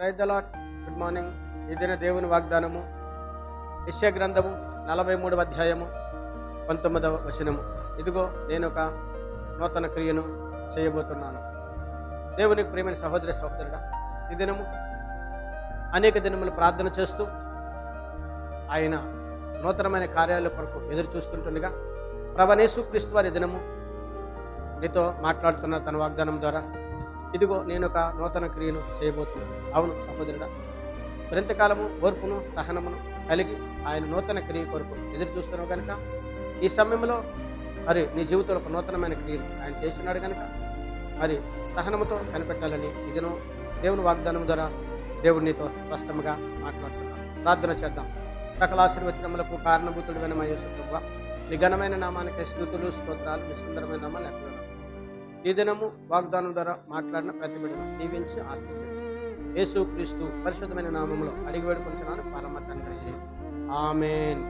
Praise the Lord. Good morning. ఇదిన దేవుని వాగ్దానము యెషయా గ్రంథము 43వ అధ్యాయము 19వ వచనము. ఇదిగో నేను ఒక నూతన క్రియను చేయబోతున్నాను. దేవునికి ప్రియమైన సహోదరి సహోదరుడా, ఈ దినము అనేక దినములు ప్రార్థన చేస్తూ ఆయన నూతనమైన కార్యాల కొరకు ఎదురు చూస్తుంటుండగా ప్రభువైన యేసుక్రీస్తు వారి దినము నీతో మాట్లాడుతున్న తన వాగ్దానం ద్వారా ఇదిగో నేను ఒక నూతన క్రియను చేయబోతున్నాను. అవును సహోదరుడా, మరింతకాలము ఓర్పును సహనమును కలిగి ఆయన నూతన క్రియ కొరకు ఎదురు చూస్తున్నావు కనుక ఈ సమయంలో మరి నీ జీవితంలో ఒక నూతనమైన క్రియను ఆయన చేస్తున్నాడు కనుక మరి సహనముతో కనిపెట్టాలని ఇదినో దేవుని వాగ్దానం ద్వారా దేవుడు నీతో స్పష్టంగా మాట్లాడుతున్నాడు. ప్రార్థన చేద్దాం. సకల ఆశీర్వచనములకు కారణభూతుడైన మా యేసు ప్రభువా, నీ ఘనమైన నామానికి స్తుతులు స్తోత్రాలు, నీ సుందరమైన నామాలు ఎక్కడ ఈ దినము వాగ్దానం ద్వారా మాట్లాడిన ప్రతి బిడ్డను దీవించి ఆశీర్వదించు. యేసుక్రీస్తు పరిశుద్ధమైన నామములో అడిగి వేడుకుంటున్నాను పరమ తండ్రి. ఆమేన్.